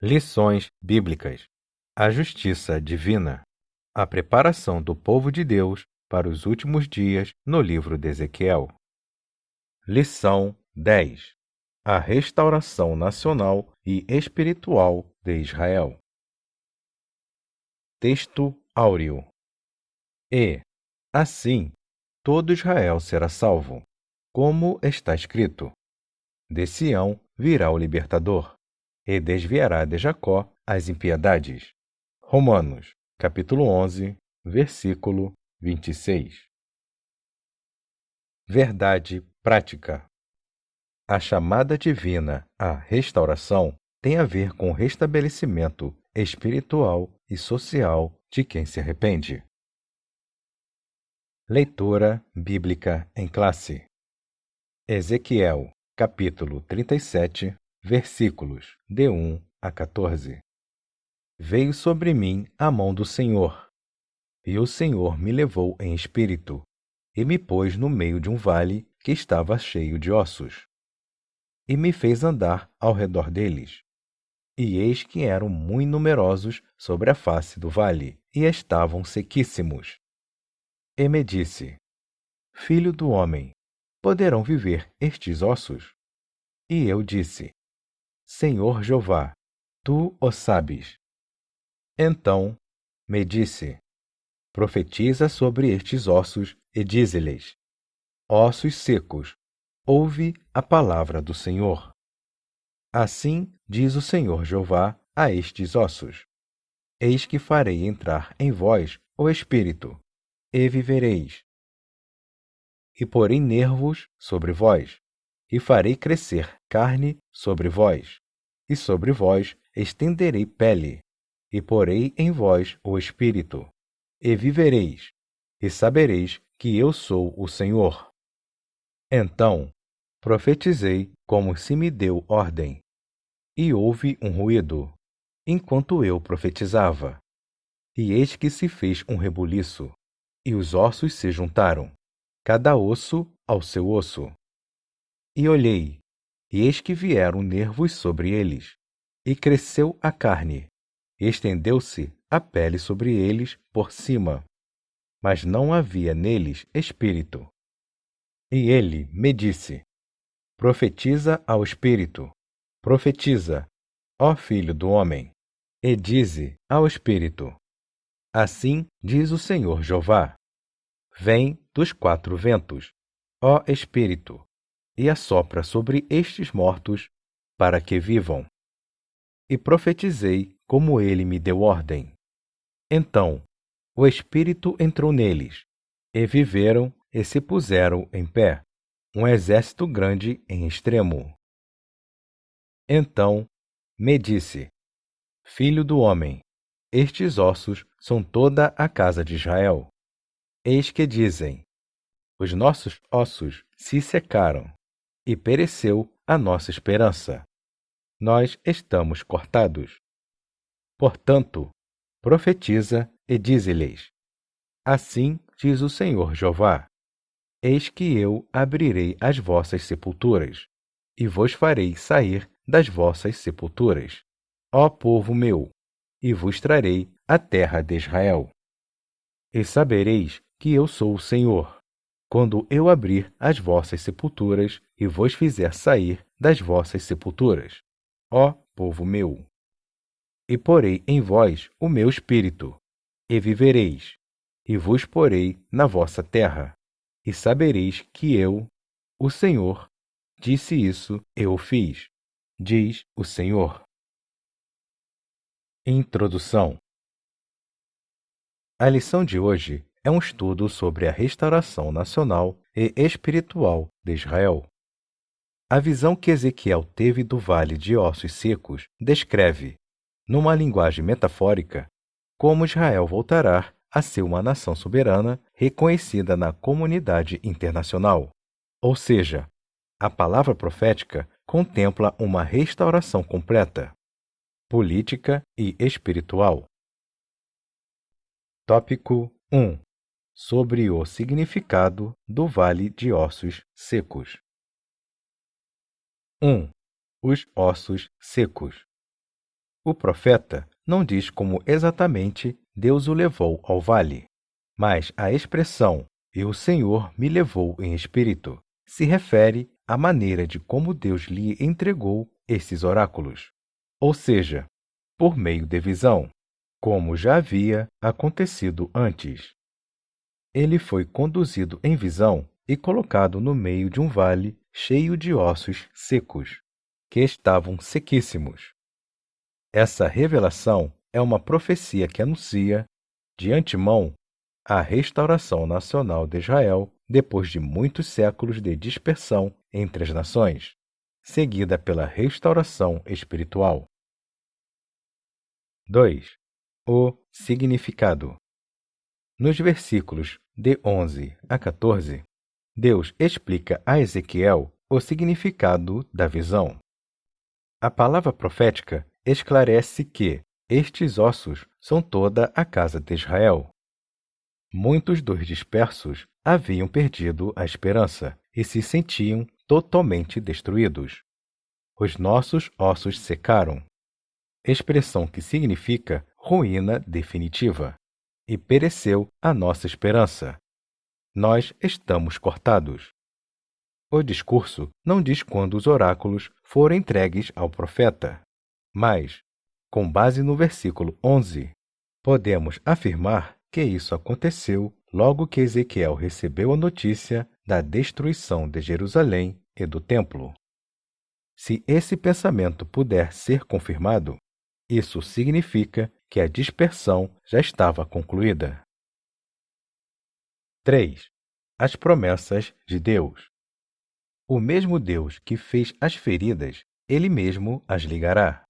Lições bíblicas. A justiça divina. A preparação do povo de Deus para os últimos dias no livro de Ezequiel. Lição 10. A restauração nacional e espiritual de Israel. Texto áureo. E, assim, todo Israel será salvo, como está escrito: de Sião virá o libertador, e desviará de Jacó as impiedades. Romanos, capítulo 11, versículo 26. Verdade prática. A chamada divina à restauração tem a ver com o restabelecimento espiritual e social de quem se arrepende. Leitura bíblica em classe. Ezequiel, capítulo 37, versículos de 1 a 14. Veio sobre mim a mão do Senhor, e o Senhor me levou em espírito, e me pôs no meio de um vale que estava cheio de ossos, e me fez andar ao redor deles. E eis que eram muito numerosos sobre a face do vale, e estavam sequíssimos. E me disse: Filho do homem, poderão viver estes ossos? E eu disse: Senhor Jeová, tu o sabes. Então me disse: Profetiza sobre estes ossos e dize-lhes: Ossos secos, ouve a palavra do Senhor. Assim diz o Senhor Jeová a estes ossos: Eis que farei entrar em vós o Espírito, e vivereis. E porei nervos sobre vós, e farei crescer carne sobre vós, e sobre vós estenderei pele, e porei em vós o Espírito, e vivereis, e sabereis que eu sou o Senhor. Então profetizei como se me deu ordem, e houve um ruído, enquanto eu profetizava. E eis que se fez um rebuliço, e os ossos se juntaram, cada osso ao seu osso. E olhei, e eis que vieram nervos sobre eles, e cresceu a carne, e estendeu-se a pele sobre eles por cima, mas não havia neles espírito. E ele me disse: Profetiza ao espírito, profetiza, ó filho do homem, e dize ao espírito: Assim diz o Senhor Jeová: Vem dos quatro ventos, ó espírito, e assopra sobre estes mortos, para que vivam. E profetizei como ele me deu ordem. Então o espírito entrou neles, e viveram e se puseram em pé, um exército grande em extremo. Então me disse: Filho do homem, estes ossos são toda a casa de Israel. Eis que dizem: Os nossos ossos se secaram, e pereceu a nossa esperança. Nós estamos cortados. Portanto, profetiza e dize-lhes: Assim diz o Senhor Jeová: Eis que eu abrirei as vossas sepulturas, e vos farei sair das vossas sepulturas, ó povo meu, e vos trarei a terra de Israel. E sabereis que eu sou o Senhor, quando eu abrir as vossas sepulturas e vos fizer sair das vossas sepulturas, ó povo meu. E porei em vós o meu espírito, e vivereis, e vos porei na vossa terra, e sabereis que eu, o Senhor, disse isso e o fiz, diz o Senhor. Introdução. A lição de hoje é um estudo sobre a restauração nacional e espiritual de Israel. A visão que Ezequiel teve do vale de ossos secos descreve, numa linguagem metafórica, como Israel voltará a ser uma nação soberana reconhecida na comunidade internacional. Ou seja, a palavra profética contempla uma restauração completa, política e espiritual. Tópico 1. Sobre o significado do Vale de Ossos Secos. 1. Os ossos secos. O profeta não diz como exatamente Deus o levou ao vale, mas a expressão "E o Senhor me levou em espírito" se refere à maneira de como Deus lhe entregou esses oráculos, ou seja, por meio de visão, como já havia acontecido antes. Ele foi conduzido em visão e colocado no meio de um vale cheio de ossos secos, que estavam sequíssimos. Essa revelação é uma profecia que anuncia, de antemão, a restauração nacional de Israel depois de muitos séculos de dispersão entre as nações, seguida pela restauração espiritual. 2. O significado. Nos versículos de 11 a 14, Deus explica a Ezequiel o significado da visão. A palavra profética esclarece que estes ossos são toda a casa de Israel. Muitos dos dispersos haviam perdido a esperança e se sentiam totalmente destruídos. Os nossos ossos secaram, expressão que significa ruína definitiva, e pereceu a nossa esperança. Nós estamos cortados. O discurso não diz quando os oráculos foram entregues ao profeta, mas, com base no versículo 11, podemos afirmar que isso aconteceu logo que Ezequiel recebeu a notícia da destruição de Jerusalém e do templo. Se esse pensamento puder ser confirmado, isso significa que a dispersão já estava concluída. 3. As promessas de Deus. O mesmo Deus que fez as feridas, Ele mesmo as ligará.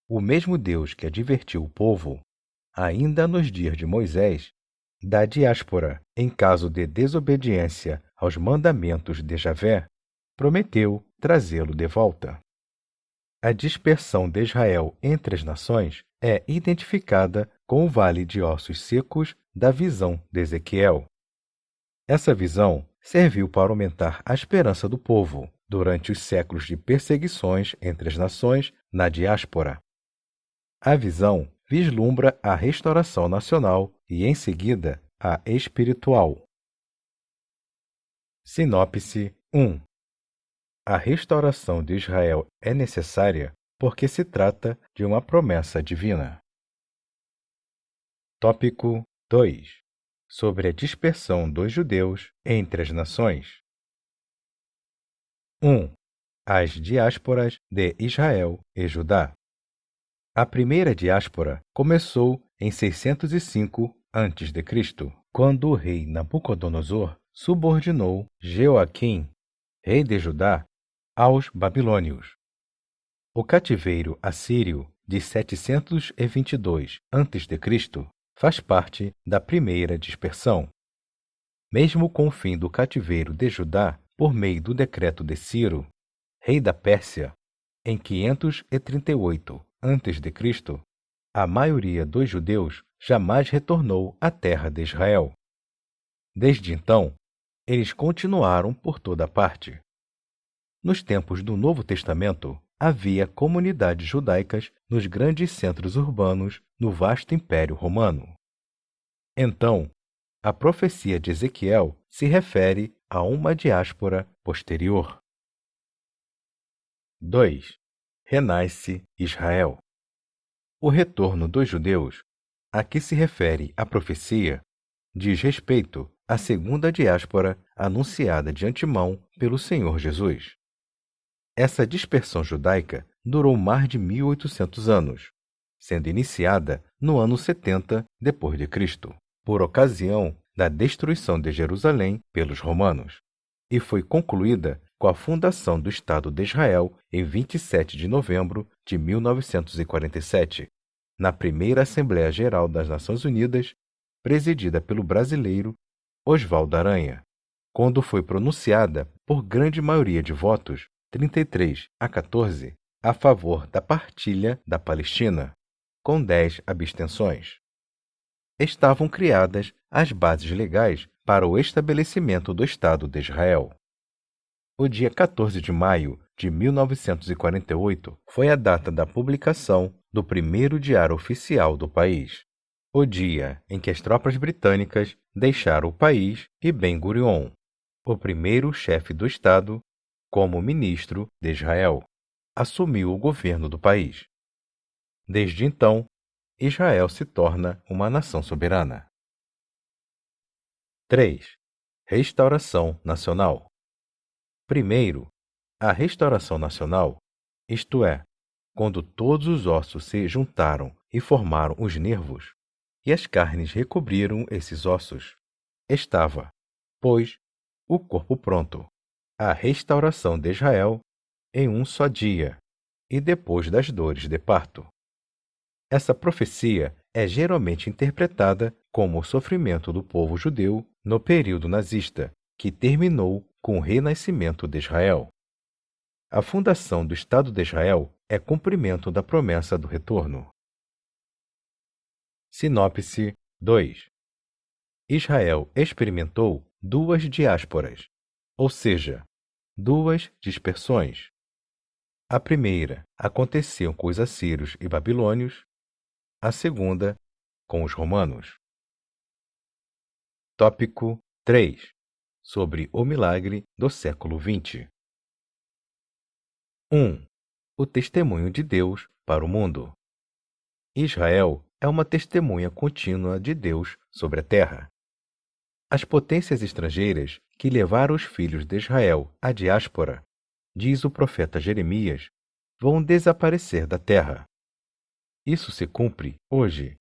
O mesmo Deus que advertiu o povo, ainda nos dias de Moisés, da diáspora em caso de desobediência aos mandamentos de Javé, prometeu trazê-lo de volta. A dispersão de Israel entre as nações é identificada com o vale de ossos secos da visão de Ezequiel. Essa visão serviu para aumentar a esperança do povo durante os séculos de perseguições entre as nações na diáspora. A visão vislumbra a restauração nacional e, em seguida, a espiritual. Sinopse 1. A restauração de Israel é necessária porque se trata de uma promessa divina. Tópico 2. Sobre a dispersão dos judeus entre as nações. 1. As diásporas de Israel e Judá. A primeira diáspora começou em 605 a.C., quando o rei Nabucodonosor subordinou Jeoaquim, rei de Judá, aos babilônios. O cativeiro assírio de 722 a.C. faz parte da primeira dispersão. Mesmo com o fim do cativeiro de Judá por meio do decreto de Ciro, rei da Pérsia, em 538 a.C., a maioria dos judeus jamais retornou à terra de Israel. Desde então, eles continuaram por toda parte. Nos tempos do Novo Testamento, havia comunidades judaicas nos grandes centros urbanos no vasto Império Romano. Então, a profecia de Ezequiel se refere a uma diáspora posterior. 2. Renasce Israel. O retorno dos judeus, a que se refere a profecia, diz respeito à segunda diáspora anunciada de antemão pelo Senhor Jesus. Essa dispersão judaica durou mais de 1800 anos, sendo iniciada no ano 70 d.C., por ocasião da destruição de Jerusalém pelos romanos, e foi concluída com a fundação do Estado de Israel em 27 de novembro de 1947, na primeira Assembleia Geral das Nações Unidas, presidida pelo brasileiro Oswaldo Aranha, quando foi pronunciada por grande maioria de votos, 33 a 14, a favor da partilha da Palestina, com 10 abstenções. Estavam criadas as bases legais para o estabelecimento do Estado de Israel. O dia 14 de maio de 1948 foi a data da publicação do primeiro diário oficial do país, o dia em que as tropas britânicas deixaram o país e Ben-Gurion, o primeiro chefe do Estado, como ministro de Israel, assumiu o governo do país. Desde então, Israel se torna uma nação soberana. 3. Restauração nacional. Primeiro, a restauração nacional, isto é, quando todos os ossos se juntaram e formaram os nervos, e as carnes recobriram esses ossos, estava, pois, o corpo pronto, a restauração de Israel em um só dia, e depois das dores de parto. Essa profecia é geralmente interpretada como o sofrimento do povo judeu no período nazista, que terminou com o renascimento de Israel. A fundação do Estado de Israel é cumprimento da promessa do retorno. Sinopse 2. Israel experimentou duas diásporas, ou seja, duas dispersões. A primeira aconteceu com os assírios e babilônios, a segunda com os romanos. Tópico 3. Sobre o milagre do século XX. 1. O testemunho de Deus para o mundo. Israel é uma testemunha contínua de Deus sobre a terra. As potências estrangeiras que levaram os filhos de Israel à diáspora, diz o profeta Jeremias, vão desaparecer da terra. Isso se cumpre hoje,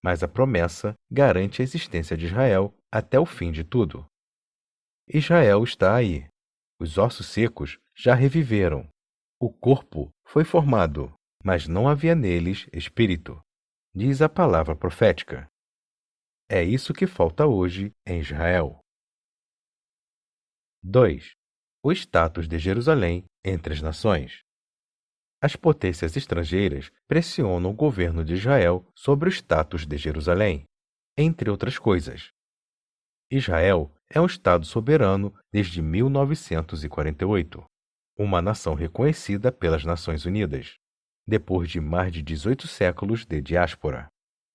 mas a promessa garante a existência de Israel até o fim de tudo. Israel está aí. Os ossos secos já reviveram. O corpo foi formado, mas não havia neles espírito, diz a palavra profética. É isso que falta hoje em Israel. 2. O status de Jerusalém entre as nações. As potências estrangeiras pressionam o governo de Israel sobre o status de Jerusalém, entre outras coisas. Israel é um Estado soberano desde 1948, uma nação reconhecida pelas Nações Unidas, depois de mais de 18 séculos de diáspora,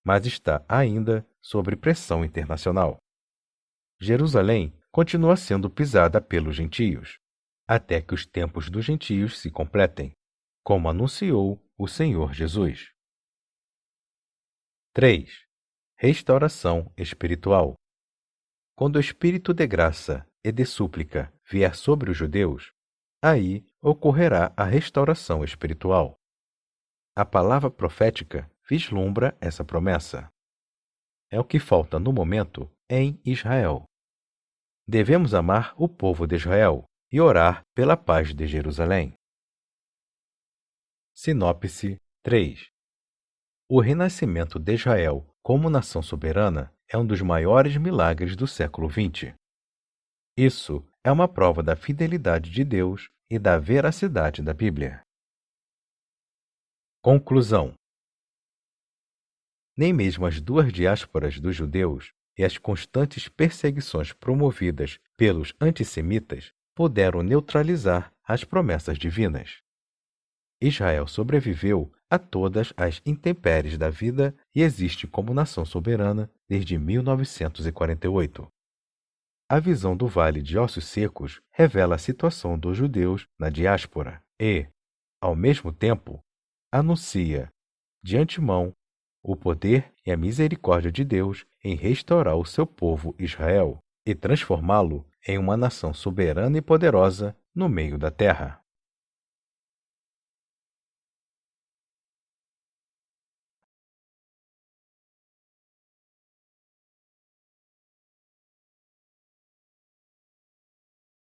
mas está ainda sob pressão internacional. Jerusalém continua sendo pisada pelos gentios, até que os tempos dos gentios se completem, como anunciou o Senhor Jesus. 3. Restauração espiritual. Quando o Espírito de graça e de súplica vier sobre os judeus, aí ocorrerá a restauração espiritual. A palavra profética vislumbra essa promessa. É o que falta no momento em Israel. Devemos amar o povo de Israel e orar pela paz de Jerusalém. Sinopse 3. O renascimento de Israel como nação soberana é um dos maiores milagres do século XX. Isso é uma prova da fidelidade de Deus e da veracidade da Bíblia. Conclusão. Nem mesmo as duas diásporas dos judeus e as constantes perseguições promovidas pelos antissemitas puderam neutralizar as promessas divinas. Israel sobreviveu a todas as intempéries da vida e existe como nação soberana desde 1948. A visão do Vale de Ossos Secos revela a situação dos judeus na diáspora e, ao mesmo tempo, anuncia, de antemão, o poder e a misericórdia de Deus em restaurar o seu povo Israel e transformá-lo em uma nação soberana e poderosa no meio da terra.